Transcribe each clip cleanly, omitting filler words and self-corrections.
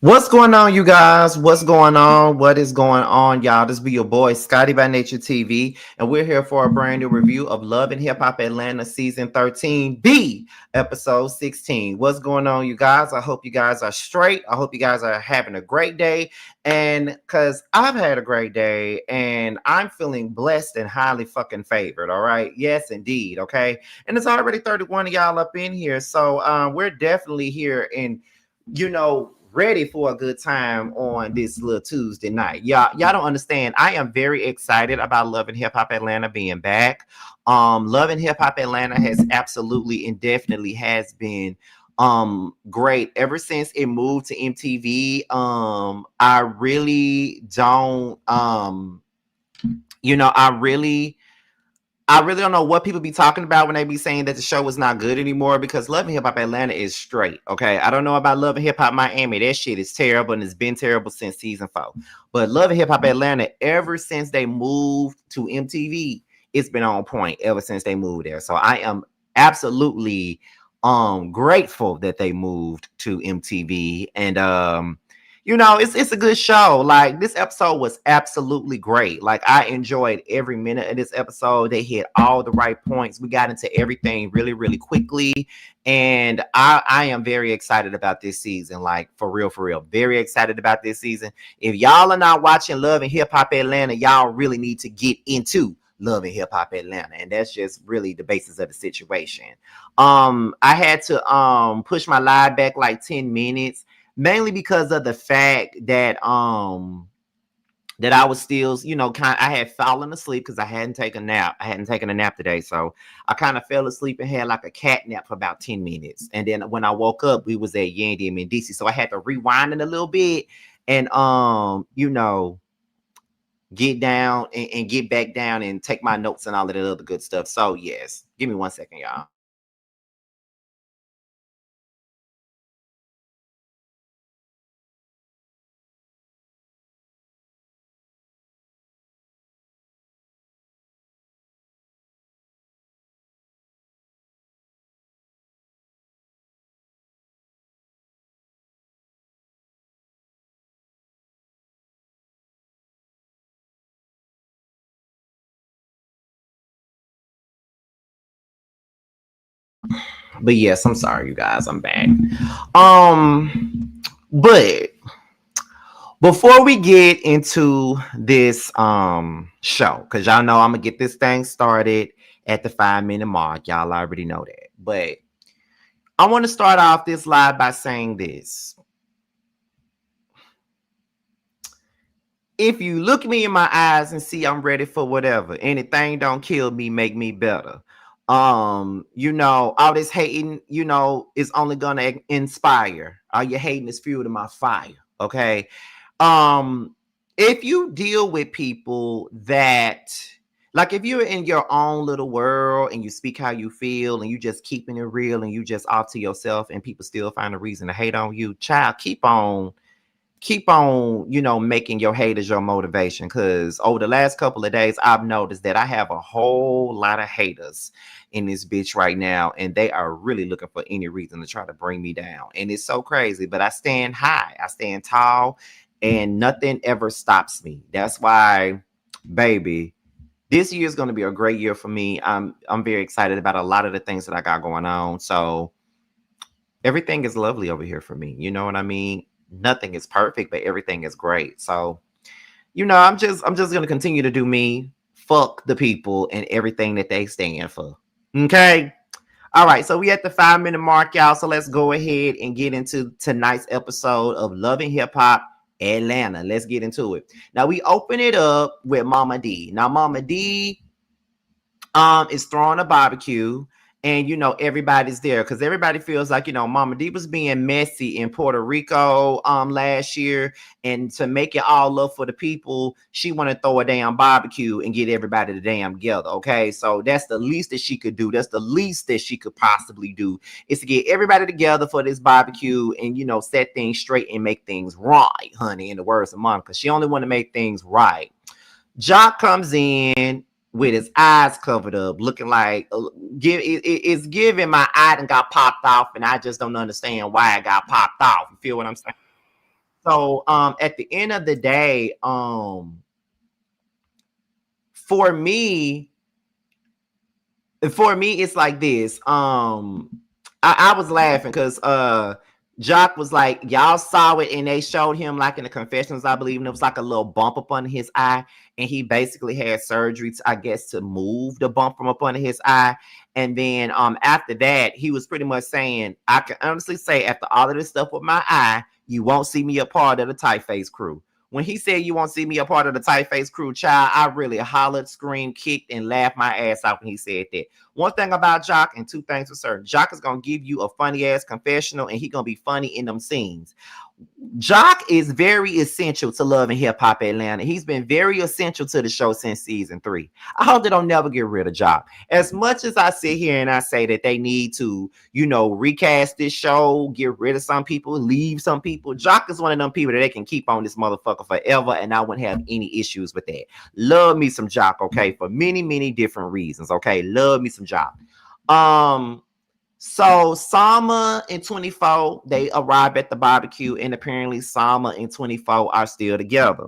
What's going on, you guys? What's going on? What is going on, y'all? This be your boy, Scotty by Nature TV, and we're here for a brand new review of Love and Hip Hop Atlanta Season 13B, Episode 16. What's going on, you guys? I hope you guys are straight. I hope you guys are having a great day, and because I've had a great day, and I'm feeling blessed and highly fucking favored, all right? Yes, indeed, okay? And it's already 31 of y'all up in here, so we're definitely here in ready for a good time on this little Tuesday night. Y'all don't understand. I am very excited about Love and Hip Hop Atlanta being back. Love and Hip Hop Atlanta has absolutely and definitely has been great ever since it moved to MTV. I really don't I really don't know what people be talking about when they be saying that the show is not good anymore, because Love and Hip Hop Atlanta is straight. Okay. I don't know about Love and Hip Hop Miami. That shit is terrible and it's been terrible since season 4. But Love and Hip Hop Atlanta, ever since they moved to MTV, it's been on point ever since they moved there. So I am absolutely grateful that they moved to MTV. And it's a good show. Like, this episode was absolutely great. Like, I enjoyed every minute of this episode. They hit all the right points. We got into everything really, really quickly. And I am very excited about this season. Like, for real, for real. Very excited about this season. If y'all are not watching Love and Hip Hop Atlanta, y'all really need to get into Love and Hip Hop Atlanta. And that's just really the basis of the situation. I had to push my live back like 10 minutes. Mainly because of the fact that that I was still, I had fallen asleep because I hadn't taken a nap. I hadn't taken a nap today. So I kind of fell asleep and had like a cat nap for about 10 minutes. And then when I woke up, we was at Yandy and Mendeecees. So I had to rewind it a little bit and get down and get back down and take my notes and all of that other good stuff. So yes, give me 1 second, y'all. But yes, I'm sorry, you guys. I'm back. But before we get into this show, because y'all know I'm gonna get this thing started at the 5-minute mark. Y'all already know that. But I want to start off this live by saying this. If you look me in my eyes and see I'm ready for whatever, anything don't kill me, make me better. All this hating, is only gonna inspire. All your hating is fuel to my fire. Okay. If you deal with people that, like, if you're in your own little world and you speak how you feel and you just keeping it real and you just off to yourself and people still find a reason to hate on you, child, keep on, making your haters your motivation. Because over the last couple of days, I've noticed that I have a whole lot of haters in this bitch right now, and they are really looking for any reason to try to bring me down. And it's so crazy, but I stand high, I stand tall, and nothing ever stops me. That's why, baby, this year is going to be a great year for me. I'm very excited about a lot of the things that I got going on. So everything is lovely over here for me. You know what I mean? Nothing is perfect, but everything is great. So, I'm just gonna continue to do me. Fuck the people and everything that they stand for. Okay. All right. So we at the 5-minute mark, y'all. So let's go ahead and get into tonight's episode of Love and Hip Hop Atlanta. Let's get into it. Now we open it up with Mama D. Now Mama D is throwing a barbecue, and everybody's there because everybody feels like Mama D was being messy in Puerto Rico last year, and to make it all up for the people, she want to throw a damn barbecue and get everybody the damn together. Okay, so that's the least that she could do. That's the least that she could possibly do, is to get everybody together for this barbecue and set things straight and make things right, honey, in the words of Monica. She only want to make things right. Jock comes in with his eyes covered up, looking like it's giving my eye and got popped off, and I just don't understand why it got popped off. You feel what I'm saying? So at the end of the day, for me, it's like this. I was laughing because Jock was like, y'all saw it and they showed him like in the confessions, I believe, and it was like a little bump up under his eye, and he basically had surgery to, I guess, to move the bump from up under his eye. And then after that, he was pretty much saying, I can honestly say, after all of this stuff with my eye, you won't see me a part of the tight face crew. When he said you won't see me a part of the tight face crew, child, I really hollered, screamed, kicked, and laughed my ass off when he said that. One thing about Jock, and two things for certain. Jock is gonna give you a funny ass confessional, and he gonna be funny in them scenes. Jock is very essential to Love and Hip Hop Atlanta. He's been very essential to the show since season 3. I hope they don't never get rid of Jock. As much as I sit here and I say that they need to, recast this show, get rid of some people, leave some people, Jock is one of them people that they can keep on this motherfucker forever, and I wouldn't have any issues with that. Love me some Jock, okay, for many, many different reasons, okay? Love me some Jock. So Sama and 24, they arrive at the barbecue, and apparently Sama and 24 are still together.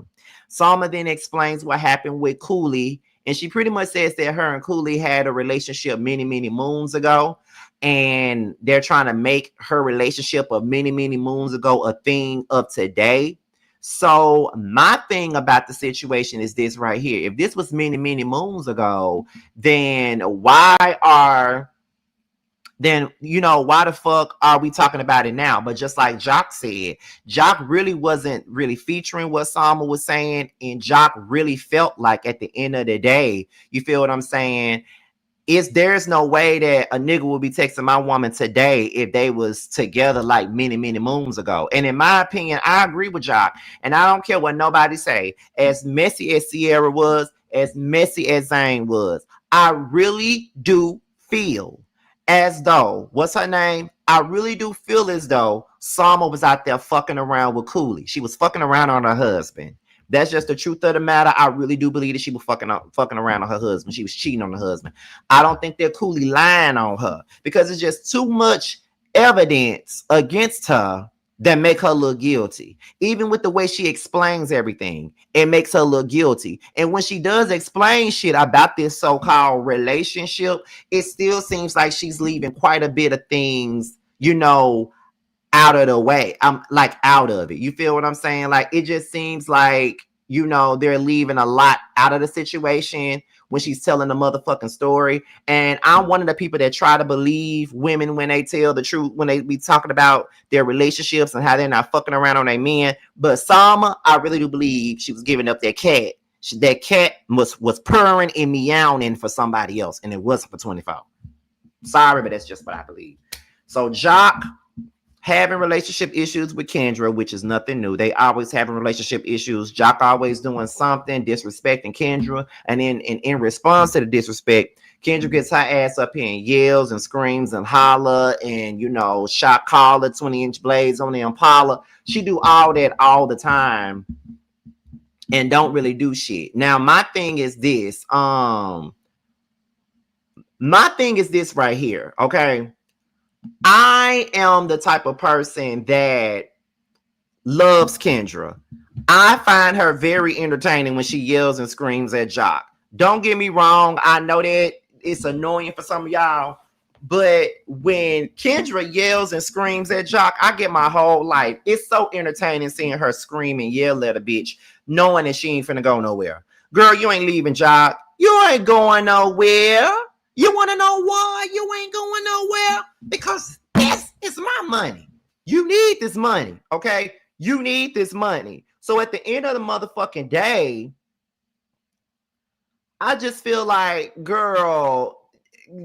Sama then explains what happened with Cooley, and she pretty much says that her and Cooley had a relationship many, many moons ago, and they're trying to make her relationship of many, many moons ago a thing of today. So my thing about the situation is this right here. If this was many, many moons ago, then why the fuck are we talking about it now? But just like Jock said, Jock really wasn't really featuring what Sama was saying, and Jock really felt like at the end of the day, you feel what I'm saying? There's no way that a nigga would be texting my woman today if they was together like many, many moons ago. And in my opinion, I agree with Jock, and I don't care what nobody say. As messy as Sierra was, as messy as Zane was, I really do feel as though, what's her name? I really do feel as though Sama was out there fucking around with Cooley. She was fucking around on her husband. That's just the truth of the matter. I really do believe that she was fucking around on her husband. She was cheating on her husband. I don't think that Cooley lying on her, because it's just too much evidence against her that make her look guilty. Even with the way she explains everything, it makes her look guilty. And when she does explain shit about this so-called relationship, it still seems like she's leaving quite a bit of things, out of the way. I'm like out of it. You feel what I'm saying? Like, it just seems like, they're leaving a lot out of the situation when she's telling the motherfucking story. And I'm one of the people that try to believe women when they tell the truth, when they be talking about their relationships and how they're not fucking around on their men. But Sama, I really do believe she was giving up that cat. That cat was purring and meowing for somebody else, and it wasn't for 24. Sorry, but that's just what I believe. So Jock having relationship issues with Kendra, which is nothing new. They always having relationship issues. Jock always doing something, disrespecting Kendra. And then in response to the disrespect, Kendra gets her ass up here and yells and screams and holler and, shot caller, 20-inch blades on the Impala. She do all that all the time and don't really do shit. Now, my thing is this. My thing is this right here, okay? I am the type of person that loves Kendra. I find her very entertaining when she yells and screams at Jock. Don't get me wrong. I know that it's annoying for some of y'all, but when Kendra yells and screams at Jock, I get my whole life. It's so entertaining seeing her scream and yell at a bitch, knowing that she ain't finna go nowhere. Girl, you ain't leaving Jock. You ain't going nowhere. You want to know why you ain't going nowhere? Because this is my money. You need this money, okay? You need this money. So at the end of the motherfucking day, I just feel like, girl,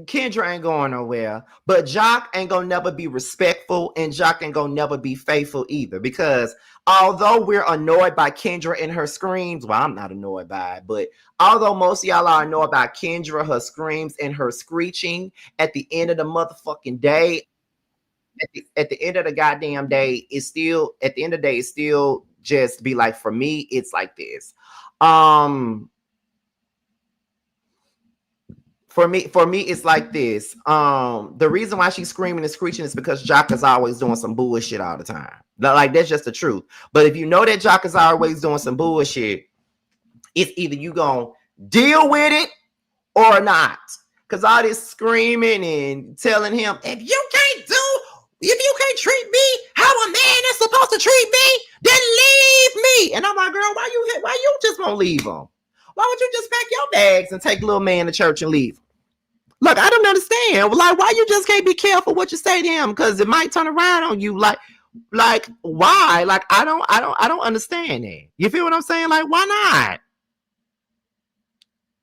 Kendra ain't going nowhere, but Jock ain't gonna never be respectful, and Jock ain't gonna never be faithful either. Because although we're annoyed by Kendra and her screams, well, I'm not annoyed by it, but although most of y'all are annoyed by Kendra, her screams, and her screeching, at the end of the motherfucking day, at the end of the goddamn day, it's still, at the end of the day, it's still just be like, for me, it's like this. For For me, it's like this. The reason why she's screaming and screeching is because Jock is always doing some bullshit all the time. Like, that's just the truth. But if you know that Jock is always doing some bullshit, it's either you gonna deal with it or not. Because all this screaming and telling him, if you can't treat me how a man is supposed to treat me, then leave me. And I'm like, girl, why you just won't leave him? Why would you just pack your bags and take little man to church and leave? Look, I don't understand. Like, why you just can't be careful what you say to him? Because it might turn around on you. Like why? Like, I don't understand that. You feel what I'm saying? Like, why not?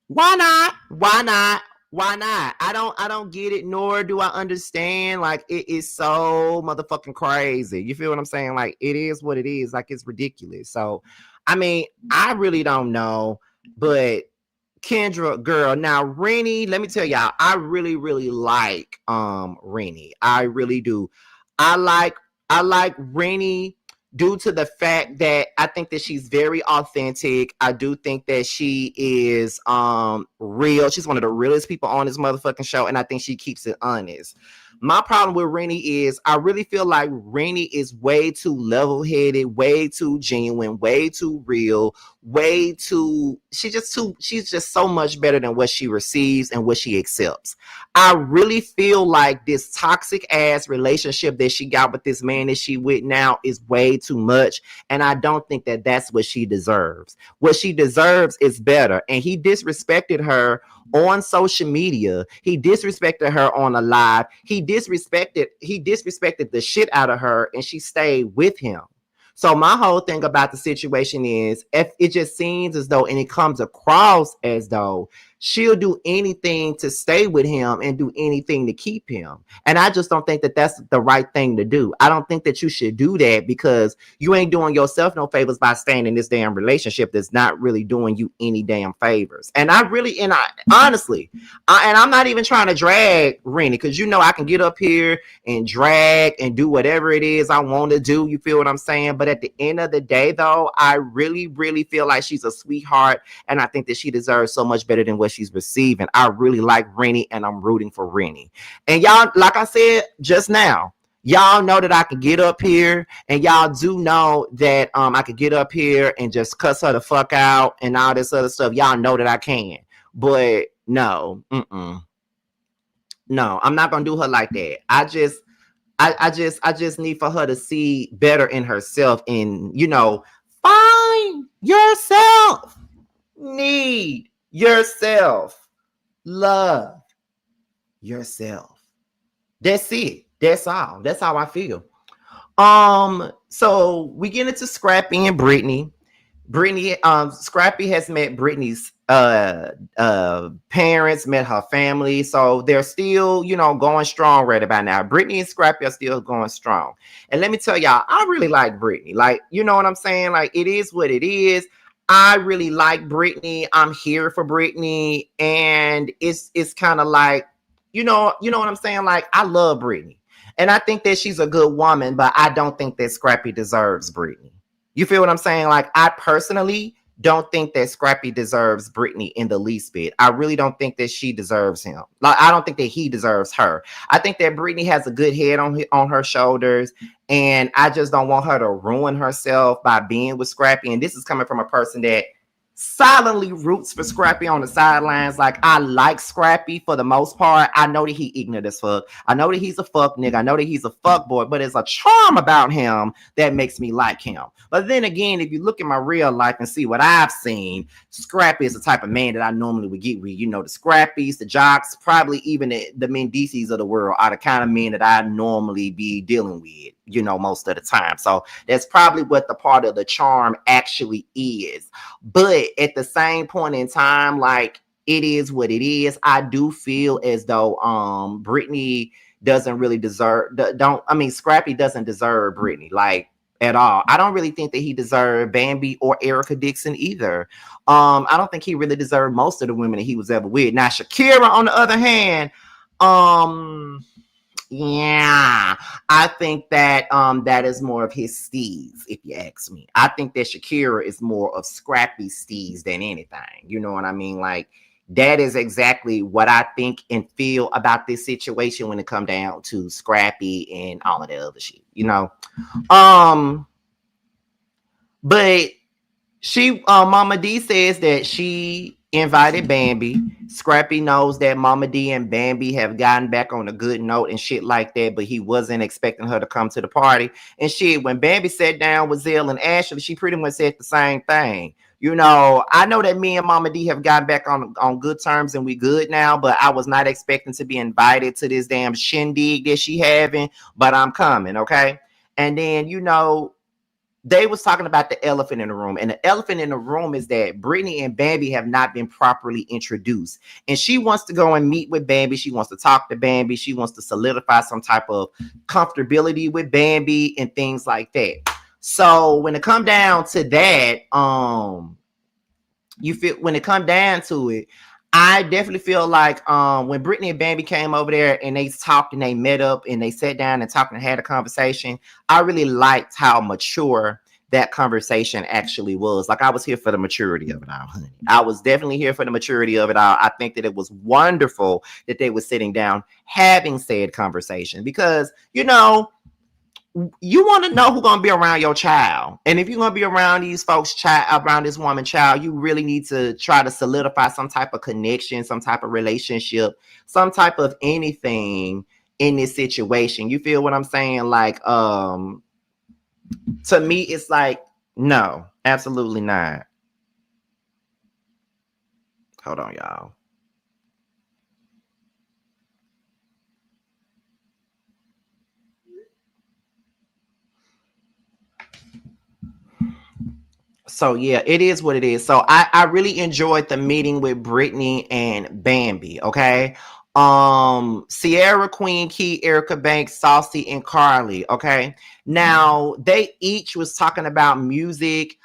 Why not? Why not? Why not? I don't get it, nor do I understand. Like, it is so motherfucking crazy. You feel what I'm saying? Like, it is what it is. Like, it's ridiculous. So, I mean, I really don't know, but Kendra, girl. Now, Renie, let me tell y'all, I really, really like Renie. I really do. I like I like Renie due to the fact that I think that she's very authentic. I do think that she is real. She's one of the realest people on this motherfucking show, and I think she keeps it honest. My problem with Renie is I really feel like Renie is way too level-headed, way too genuine, way too real, way too she's just so much better than what she receives and what she accepts. I really feel like this toxic ass relationship that she got with this man that she with now is way too much, and I don't think that that's what she deserves. What she deserves is better, and he disrespected her on social media. He disrespected her on a live. He disrespected the shit out of her, and she stayed with him. So my whole thing about the situation is, if it just seems as though, and it comes across as though she'll do anything to stay with him and do anything to keep him. And I just don't think that that's the right thing to do. I don't think that you should do that, because you ain't doing yourself no favors by staying in this damn relationship that's not really doing you any damn favors. And I honestly, and I'm not even trying to drag Renie, because I can get up here and drag and do whatever it is I want to do. You feel what I'm saying? But at the end of the day, though, I really, really feel like she's a sweetheart, and I think that she deserves so much better than what she's receiving. I really like Renie, and I'm rooting for Renie. And y'all, like I said just now, y'all know that I can get up here, and y'all do know that I could get up here and just cuss her the fuck out and all this other stuff. Y'all know that I can. But no, no, I'm not gonna do her like that. I just need for her to see better in herself, and find yourself, need yourself, love yourself. That's it. That's all. That's how I feel. So we get into Scrappy and Brittany. Scrappy has met Brittany's parents, met her family, so they're still going strong right about now. Brittany and Scrappy are still going strong, and let me tell y'all, I really like Brittany. Like, you know what I'm saying? Like, it is what it is. I really like Brittany. I'm here for Brittany, and it's kind of like, what I'm saying? Like, I love Brittany, and I think that she's a good woman, but I don't think that Scrappy deserves Brittany. You feel what I'm saying? Like, I personally don't think that Scrappy deserves Brittany in the least bit. I really don't think that she deserves him. Like, I don't think that he deserves her. I think that Brittany has a good head on her shoulders, and I just don't want her to ruin herself by being with Scrappy. And this is coming from a person that silently roots for Scrappy on the sidelines. Like, I like Scrappy for the most part. I know that he ignorant as fuck. I know that he's a fuck nigga. I know that he's a fuck boy, but there's a charm about him that makes me like him. But then again, if you look at my real life and see what I've seen, Scrappy is the type of man that I normally would get with. The Scrappies, the Jocks, probably even the Mendeecees of the world are the kind of men that I normally be dealing with, most of the time. So that's probably what the part of the charm actually is. But at the same point in time, like, it is what it is. I do feel as though Brittany doesn't really Scrappy doesn't deserve Brittany, like, at all. I don't really think that he deserved Bambi or Erica Dixon either. I don't think he really deserved most of the women that he was ever with. Now, Shakira, on the other hand, yeah, I think that that is more of his steez, if you ask me. I think that Shakira is more of Scrappy steez than anything. You know what I mean? Like, That is exactly what I think and feel about this situation when it come down to Scrappy and all of the other shit, you know. Um, but she, Mama D says that she invited Bambi. Scrappy knows that Mama D and Bambi have gotten back on a good note and shit like that, but he wasn't expecting her to come to the party. And shit, when Bambi sat down with Zell and Ashley, she pretty much said the same thing. You know, I know that me and Mama D have gotten back on good terms and we good now, but I was not expecting to be invited to this damn shindig that she having, but I'm coming, okay? And then, you know, they was talking about the elephant in the room, and the elephant in the room is that Brittany and Bambi have not been properly introduced, and she wants to go and meet with Bambi. She wants to talk to Bambi. She wants to solidify some type of comfortability with Bambi and things like that. So when it come down to that, you feel when it come down to it, I definitely feel like when Brittany and Bambi came over there and they talked and they met up and they sat down and talked and had a conversation, I really liked how mature that conversation actually was. Like, I was here for the maturity of it all, honey. I was definitely here for the maturity of it all. I think that it was wonderful that they were sitting down having said conversation, because, you know, you want to know who's going to be around your child. And if you're going to be around these folks, child, around this woman child, you really need to try to solidify some type of connection, some type of relationship, some type of anything in this situation. You feel what I'm saying? Like, to me, it's like, no, absolutely not. Hold on, y'all. So yeah, it is what it is. So I really enjoyed the meeting with Brittany and Bambi. Okay. Sierra, Queen Key, Erica Banks, Saucy, and Carly. Okay. Now they each was talking about music.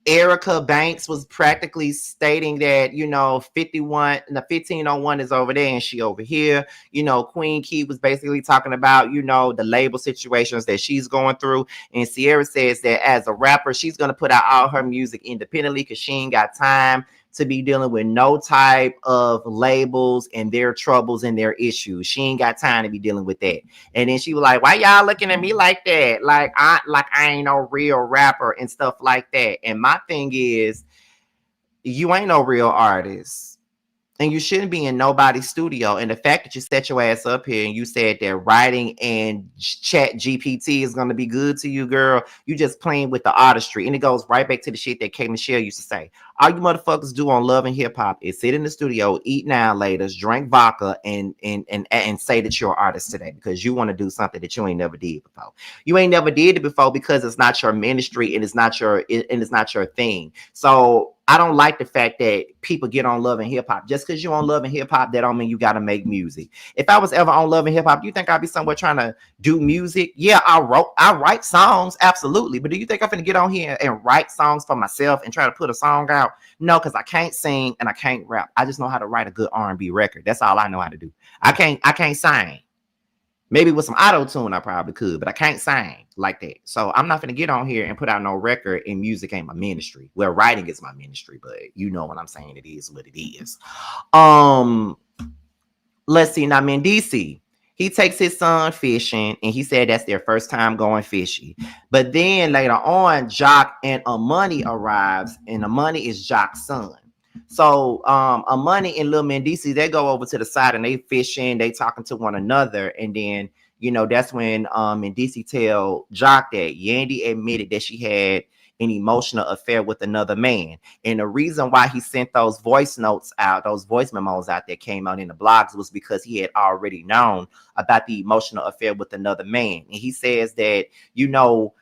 Erica Banks was practically stating that, you know, 51, the 1501 is over there and she over here. You know, Queen Key was basically talking about, you know, the label situations that she's going through. And Sierra says that as a rapper, she's going to put out all her music independently because she ain't got time to be dealing with no type of labels and their troubles and their issues. She ain't got time to be dealing with that. And then she was like, why y'all looking at me like that? Like I ain't no real rapper and stuff like that. And my thing is, you ain't no real artist. And you shouldn't be in nobody's studio. And the fact that you set your ass up here and you said that writing and chat GPT is going to be good to you, girl, you just playing with the artistry. And it goes right back to the shit that K. Michelle used to say. All you motherfuckers do on Love and Hip Hop is sit in the studio, eat now laters, drink vodka, and say that you're an artist today because you want to do something that you ain't never did before. You ain't never did it before because it's not your ministry and it's not your thing. So I don't like the fact that people get on Love and Hip Hop. Just because you're on Love and Hip Hop, that don't mean you got to make music. If I was ever on Love and Hip Hop, do you think I'd be somewhere trying to do music? Yeah, I write songs, absolutely. But do you think I'm going to get on here and write songs for myself and try to put a song out? No, because I can't sing and I can't rap. I just know how to write a good R&B record. That's all I know how to do. I can't sing. Maybe with some auto tune, I probably could, but I can't sing like that. So I'm not going to get on here and put out no record, and music ain't my ministry. Well, writing is my ministry, but you know what I'm saying. It is what it is. Um, let's see. Now, Mendeecees, he takes his son fishing, and he said that's their first time going fishing. But then later on, Jock and Amani arrives, and Amani is Jock's son. So Amani and Lil Mendeecees, they go over to the side and they fishing, they talking to one another, and then, you know, that's when Mendeecees tell Jock that Yandy admitted that she had an emotional affair with another man. And the reason why he sent those voice notes out, those voice memos out that came out in the blogs, was because he had already known about the emotional affair with another man. And he says that, you know,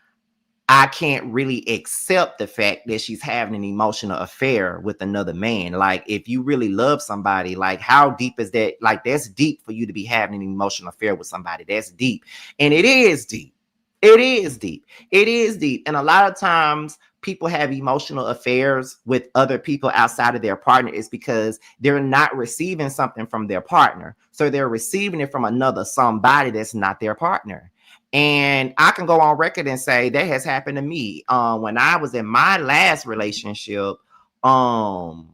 I can't really accept the fact that she's having an emotional affair with another man. Like, if you really love somebody, like, how deep is that? Like, that's deep for you to be having an emotional affair with somebody. That's deep. And it is deep. It is deep. It is deep. And a lot of times people have emotional affairs with other people outside of their partner is because they're not receiving something from their partner. So they're receiving it from another somebody that's not their partner. And I can go on record and say that has happened to me. When I was in my last relationship, um,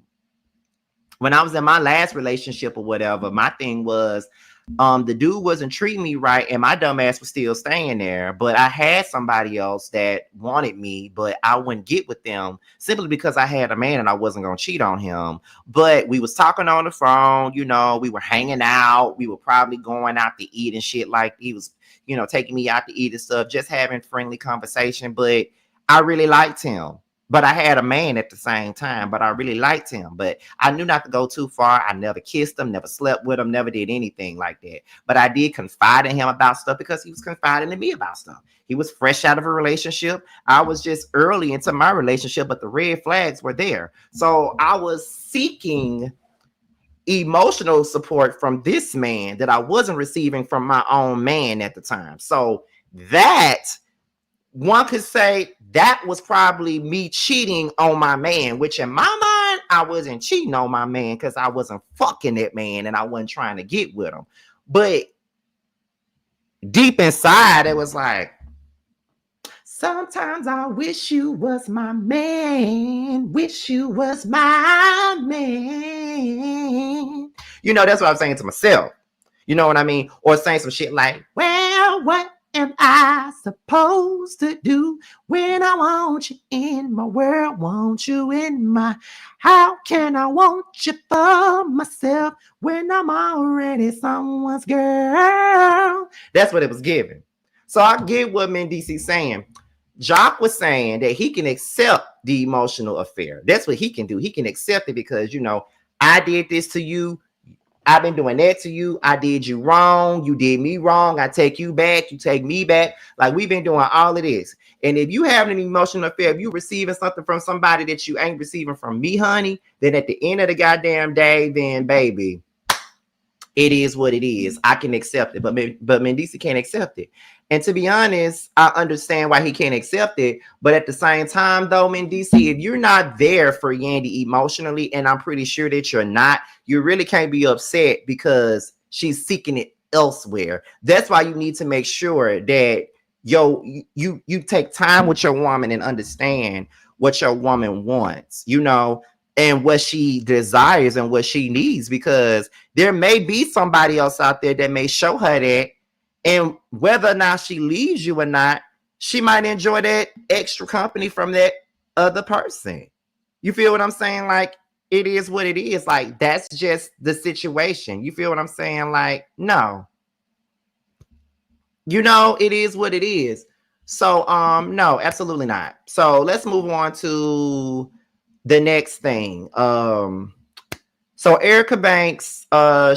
when I was in my last relationship or whatever, my thing was the dude wasn't treating me right and my dumb ass was still staying there. But I had somebody else that wanted me, but I wouldn't get with them simply because I had a man and I wasn't gonna cheat on him. But we was talking on the phone, you know, we were hanging out, we were probably going out to eat and shit, like he was, you know, taking me out to eat and stuff, just having friendly conversation. But I really liked him. But I had a man at the same time, but I really liked him. But I knew not to go too far. I never kissed him, never slept with him, never did anything like that. But I did confide in him about stuff because he was confiding in me about stuff. He was fresh out of a relationship. I was just early into my relationship, but the red flags were there. So I was seeking emotional support from this man that I wasn't receiving from my own man at the time. So that one could say that was probably me cheating on my man, which in my mind, I wasn't cheating on my man because I wasn't fucking that man and I wasn't trying to get with him. But deep inside, it was like, sometimes I wish you was my man, wish you was my man. You know, that's what I'm saying to myself. You know what I mean? Or saying some shit like, well, what am I supposed to do when I want you in my world, want you in my, how can I want you for myself when I'm already someone's girl? That's what it was giving. So I get what Mendeecees saying. Jock was saying that he can accept the emotional affair. That's what he can do. He can accept it because, you know, I did this to you. I've been doing that to you. I did you wrong. You did me wrong. I take you back. You take me back. Like, we've been doing all of this. And if you have an emotional affair, if you receiving something from somebody that you ain't receiving from me, honey, then at the end of the goddamn day, then baby, it is what it is. I can accept it, but Mendeecees can't accept it. And to be honest, I understand why he can't accept it. But at the same time, though, Mendeecees, if you're not there for Yandy emotionally, and I'm pretty sure that you're not, you really can't be upset because she's seeking it elsewhere. That's why you need to make sure that you take time with your woman and understand what your woman wants, you know, and what she desires and what she needs, because there may be somebody else out there that may show her that. And whether or not she leaves you or not, she might enjoy that extra company from that other person. You feel what I'm saying? Like, it is what it is. Like, that's just the situation. You feel what I'm saying? Like, no. You know, it is what it is. So, no, absolutely not. So let's move on to the next thing. So Erica Banks,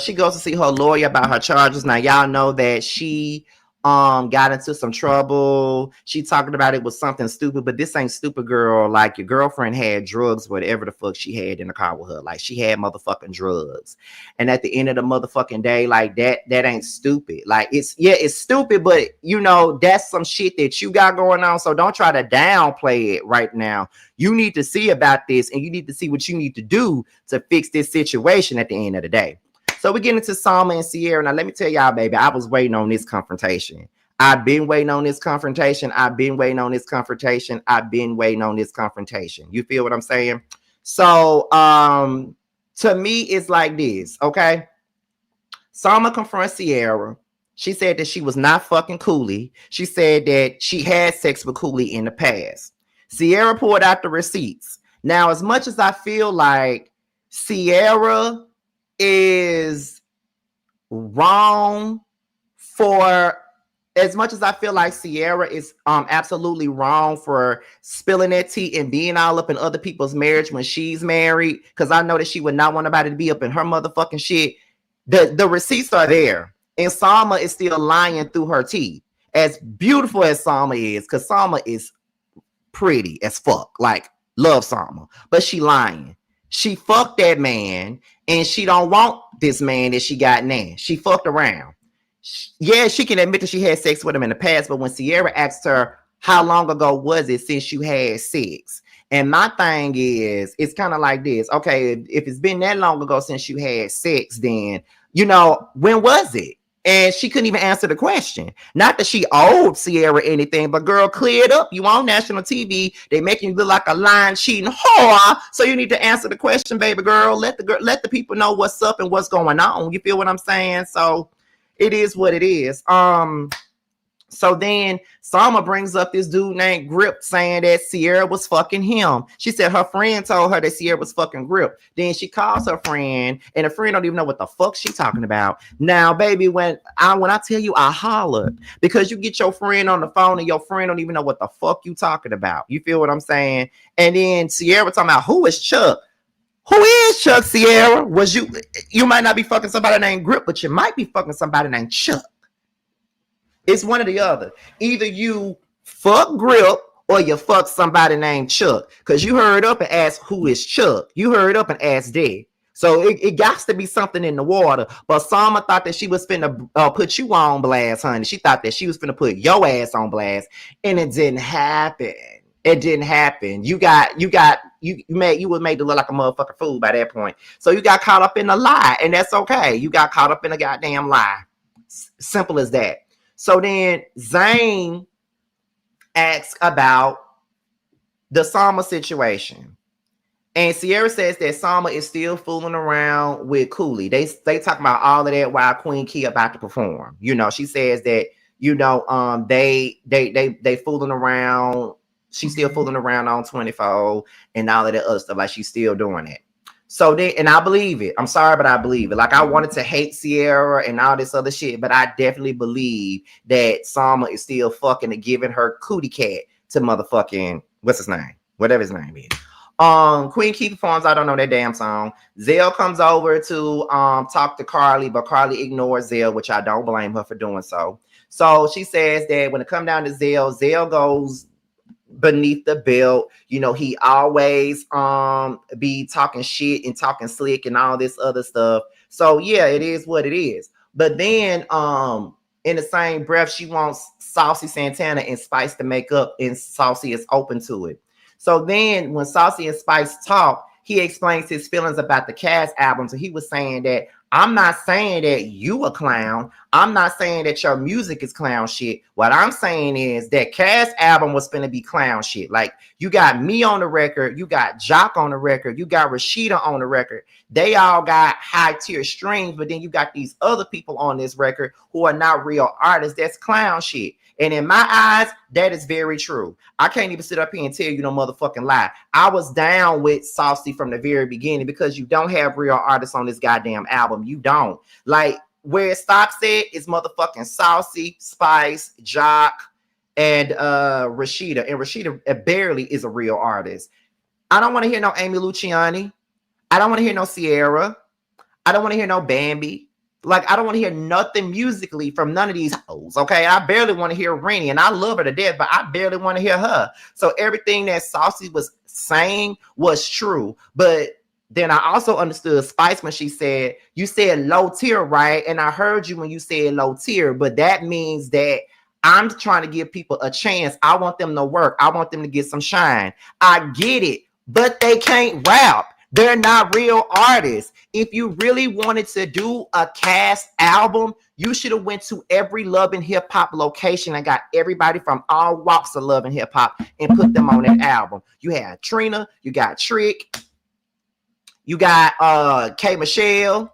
she goes to see her lawyer about her charges. Now, y'all know that she got into some trouble. She talking about it was something stupid, but this ain't stupid, girl. Like, your girlfriend had drugs, whatever the fuck she had in the car with her. Like, she had motherfucking drugs. And at the end of the motherfucking day, like, that ain't stupid. Like, it's stupid, but you know, that's some shit that you got going on. So don't try to downplay it right now. You need to see about this, and you need to see what you need to do to fix this situation at the end of the day. So we get into Salma and Sierra. Now, let me tell y'all, baby, I was waiting on this confrontation. I've been waiting on this confrontation. I've been waiting on this confrontation. I've been waiting on this confrontation. You feel what I'm saying? So, to me, it's like this, okay? Salma confronts Sierra. She said that she was not fucking Cooley. She said that she had sex with Cooley in the past. Sierra pulled out the receipts. Now, as much as I feel like Sierra is wrong for, as much as I feel like Sierra is absolutely wrong for spilling that tea and being all up in other people's marriage when she's married, because I know that she would not want nobody to be up in her motherfucking shit. The receipts are there, and Salma is still lying through her teeth. As beautiful as Salma is, because Salma is pretty as fuck, like, love Salma, but she lying. She fucked that man, and she don't want this man that she got now. She fucked around. Yeah, she can admit that she had sex with him in the past, but when Sierra asked her how long ago was it since you had sex, and my thing is, it's kind of like this. Okay, if it's been that long ago since you had sex, then, you know, when was it? And she couldn't even answer the question. Not that she owed Sierra anything, but girl, clear it up. You on national TV. They making you look like a lying, cheating whore. So you need to answer the question, baby girl. Let the people know what's up and what's going on. You feel what I'm saying? So it is what it is. So then Salma brings up this dude named Grip saying that Sierra was fucking him. She said her friend told her that Sierra was fucking Grip. Then she calls her friend, and the friend don't even know what the fuck she talking about. Now, baby, when I tell you I hollered, because you get your friend on the phone and your friend don't even know what the fuck you talking about. You feel what I'm saying? And then Sierra talking about, who is Chuck? Who is Chuck, Sierra? You might not be fucking somebody named Grip, but you might be fucking somebody named Chuck. It's one or the other. Either you fuck Grip or you fuck somebody named Chuck. Because you hurried up and asked, who is Chuck? You hurried up and asked Dad. So it got to be something in the water. But Salma thought that she was finna put you on blast, honey. She thought that she was finna put your ass on blast. And it didn't happen. It didn't happen. You was made to look like a motherfucking fool by that point. So you got caught up in a lie. And that's okay. You got caught up in a goddamn lie. Simple as that. So then Zane asks about the Salma situation. And Sierra says that Salma is still fooling around with Cooley. They talk about all of that while Queen Key about to perform. You know, she says that, you know, they fooling around. She's still fooling around on 24 and all of that other stuff. Like she's still doing it. So then, and I believe it. I'm sorry, but I believe it. Like I wanted to hate Sierra and all this other shit, but I definitely believe that Salma is still fucking and giving her cootie cat to motherfucking what's his name, whatever his name is. Queen Key performs. I don't know that damn song. Zell comes over to talk to Carly, but Carly ignores Zell, which I don't blame her for doing so. So she says that when it comes down to Zell, Zell goes beneath the belt. You know, he always be talking shit and talking slick and all this other stuff. So yeah, it is what it is. But then in the same breath, she wants Saucy Santana and Spice to make up, and Saucy is open to it. So then when Saucy and Spice talk, he explains his feelings about the Cass album. So he was saying that I'm not saying that you a clown. I'm not saying that your music is clown shit. What I'm saying is that Cass album was going to be clown shit. Like you got me on the record, you got Jock on the record, you got Rashida on the record. They all got high tier streams, but then you got these other people on this record who are not real artists. That's clown shit. And in my eyes, that is very true. I can't even sit up here and tell you no motherfucking lie. I was down with Saucy from the very beginning because you don't have real artists on this goddamn album. You don't. Like, where it stops at is motherfucking Saucy, Spice, Jock, and Rashida. And Rashida barely is a real artist. I don't want to hear no Amy Luciani. I don't want to hear no Sierra. I don't want to hear no Bambi. Like, I don't want to hear nothing musically from none of these hoes, okay? I barely want to hear Renie, and I love her to death, but I barely want to hear her. So everything that Saucy was saying was true. But then I also understood Spice when she said, you said low tier, right? And I heard you when you said low tier, but that means that I'm trying to give people a chance. I want them to work. I want them to get some shine. I get it, but they can't rap. They're not real artists. If you really wanted to do a cast album, you should have went to every Love and Hip Hop location and got everybody from all walks of Love and Hip Hop and put them on that album. You had Trina, you got Trick, you got K Michelle,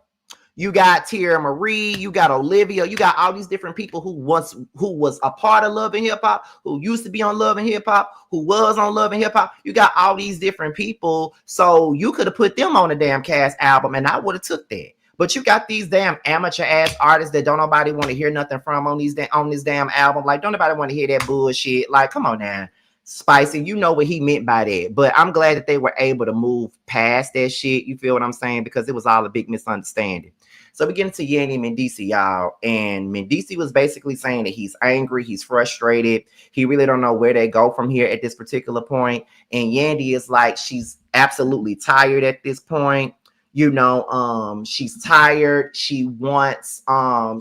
you got Tierra Marie, you got Olivia, you got all these different people who was a part of Love and Hip Hop, who used to be on Love and Hip Hop, who was on Love and Hip Hop. You got all these different people, so you could have put them on a damn cast album, and I would have took that. But you got these damn amateur ass artists that don't nobody want to hear nothing from on this damn album. Like, don't nobody want to hear that bullshit. Like, come on now. Spicy, you know what he meant by that. But I'm glad that they were able to move past that shit. You feel what I'm saying? Because it was all a big misunderstanding. So we get into Yandy and Mendeecees, y'all. And Mendeecees was basically saying that he's angry, he's frustrated. He really don't know where they go from here at this particular point. And Yandy is like, she's absolutely tired at this point. You know, she's tired. She wants,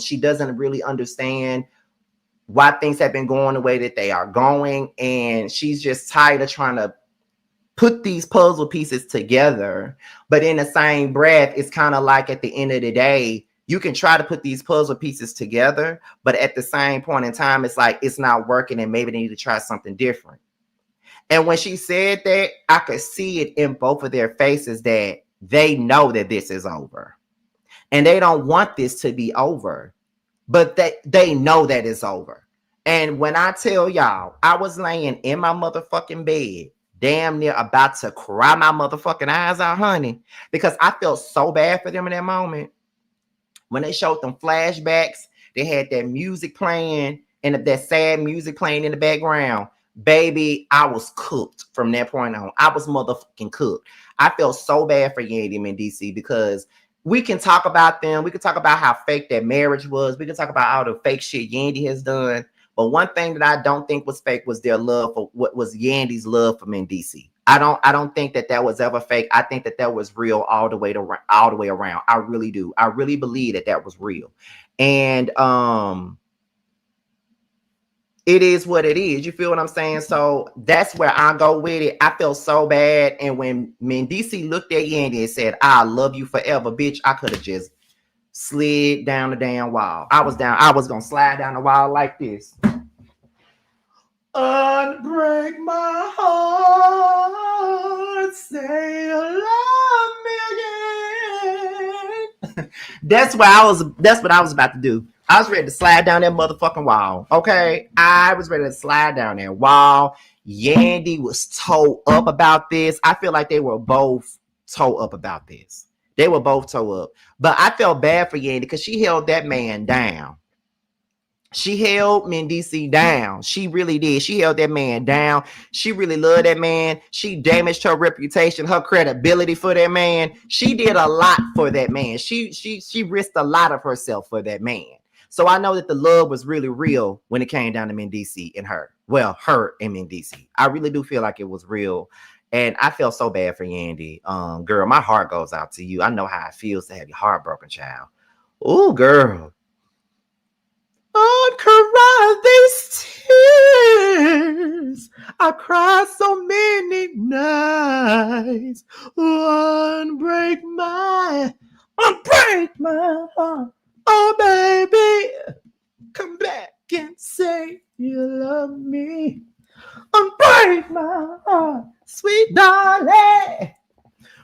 she doesn't really understand why things have been going the way that they are going. And she's just tired of trying to put these puzzle pieces together. But in the same breath, it's kind of like at the end of the day, you can try to put these puzzle pieces together, but at the same point in time, it's like it's not working and maybe they need to try something different. And when she said that, I could see it in both of their faces that they know that this is over. And they don't want this to be over, but they know that it's over. And when I tell y'all, I was laying in my motherfucking bed, damn near about to cry my motherfucking eyes out, honey, because I felt so bad for them in that moment. When they showed them flashbacks, they had that music playing and that sad music playing in the background. Baby, I was cooked from that point on. I was motherfucking cooked. I felt so bad for Yandy and Mendeecees because we can talk about them. We can talk about how fake that marriage was. We can talk about all the fake shit Yandy has done. But one thing that I don't think was fake was their love for what was Yandy's love for Mendeecees. I don't think that was ever fake. I think that was real all the way around. I really do. I really believe that was real. And it is what it is. You feel what I'm saying? So that's where I go with it. I felt so bad. And when Mendeecees looked at Yandy and said, "I love you forever," bitch, I could have just slid down the damn wall. I was gonna slide down the wall like this. Unbreak my heart, say you love me again. That's what I was about to do. I was ready to slide down that motherfucking wall. Okay. I was ready to slide down that wall. Yandy was toe up about this. I feel like they were both toe up about this. They were both toe up. But I felt bad for Yandy because she held that man down. She held Mendeecees down. She really did. She held that man down. She really loved that man. She damaged her reputation, her credibility for that man. She did a lot for that man. She risked a lot of herself for that man. So I know that the love was really real when it came down to Mendeecees and her. Well, her and Mendeecees. I really do feel like it was real. And I felt so bad for Yandy. Girl, my heart goes out to you. I know how it feels to have your heart broken, child. Oh, girl. I'd cry these tears. I cried so many nights. Unbreak my heart. Oh, baby, come back and say you love me. Unbreak my heart, sweet darling.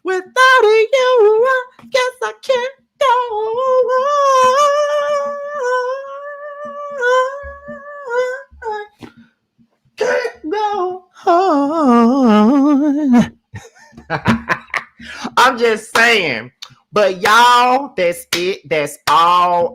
Without you, I guess I can't go on. Can't go on. I'm just saying. But y'all, that's it. That's all.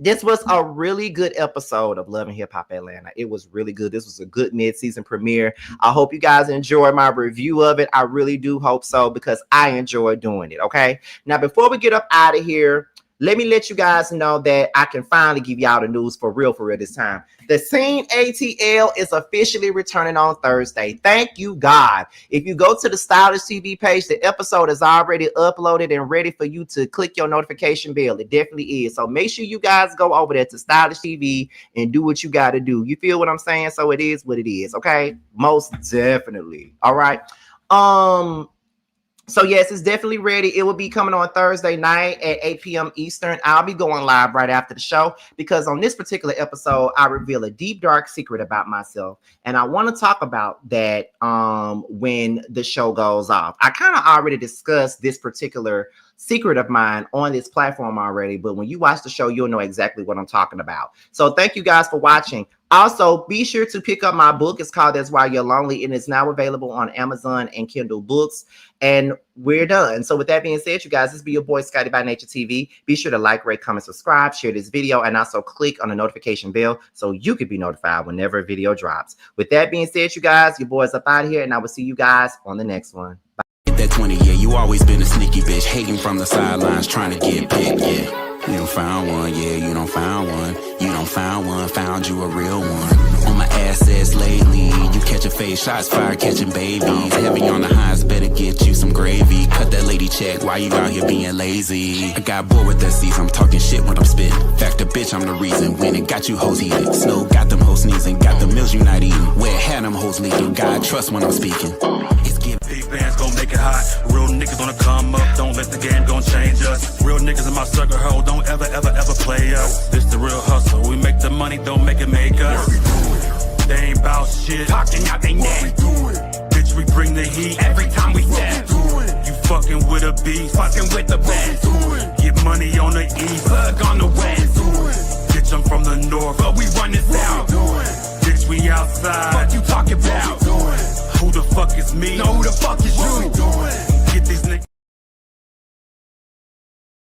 This was a really good episode of Love and Hip Hop Atlanta. It was really good. This was a good mid-season premiere. I hope you guys enjoyed my review of it. I really do hope so because I enjoy doing it. Okay. Now, before we get up out of here, let me let you guys know that I can finally give y'all the news for real this time. The Scene ATL is officially returning on Thursday. Thank you, God. If you go to the Stylish TV page, the episode is already uploaded and ready for you to click your notification bell. It definitely is. So make sure you guys go over there to Stylish TV and do what you got to do. You feel what I'm saying? So it is what it is. Okay. Most definitely. All right. So yes, it's definitely ready. It will be coming on Thursday night at 8 p.m. Eastern. I'll be going live right after the show because on this particular episode, I reveal a deep, dark secret about myself. And I want to talk about that when the show goes off. I kind of already discussed this particular secret of mine on this platform already, but when you watch the show, you'll know exactly what I'm talking about. So thank you guys for watching. Also, be sure to pick up my book. It's called That's Why You're Lonely, and it's now available on Amazon and Kindle Books. And we're done. So with that being said, you guys, this be your boy Scotty by Nature TV. Be sure to like, rate, comment, subscribe, share this video, and also click on the notification bell so you can be notified whenever a video drops. With that being said, you guys, your boy's up out of here, and I will see you guys on the next one. Bye. That 20, yeah, you always been a sneaky bitch, hating from the sidelines, trying to get picked, yeah. You don't found one, yeah, you don't found one. You don't found one, found you a real one. On my assets lately, you catching face shots, fire catching babies. Heavy on the highs, better get you some gravy. Cut that lady check, why you out here being lazy? I got bored with that season, I'm talking shit when I'm spitting. Fact the bitch, I'm the reason, when it got you hoes heated. Snow got them hoes sneezing, got the meals you not eating. Where had them hoes leaking, God trust when I'm speaking. It's giving. These bands gon' make it hot. Real niggas on the come up, don't let the game gon' change us. Real niggas in my circle, ho, don't ever play us. This the real hustle, we make the money, don't make it make us. They ain't bout shit, talking out they neck. Bitch, we bring the heat every time we step. You fucking with a beast, fucking with the best. Get money on the east, plug on the west. Bitch, I'm from the north, but we run it south. Bitch, we outside, what you talking about? Who the fuck is me? No, who the fuck is you?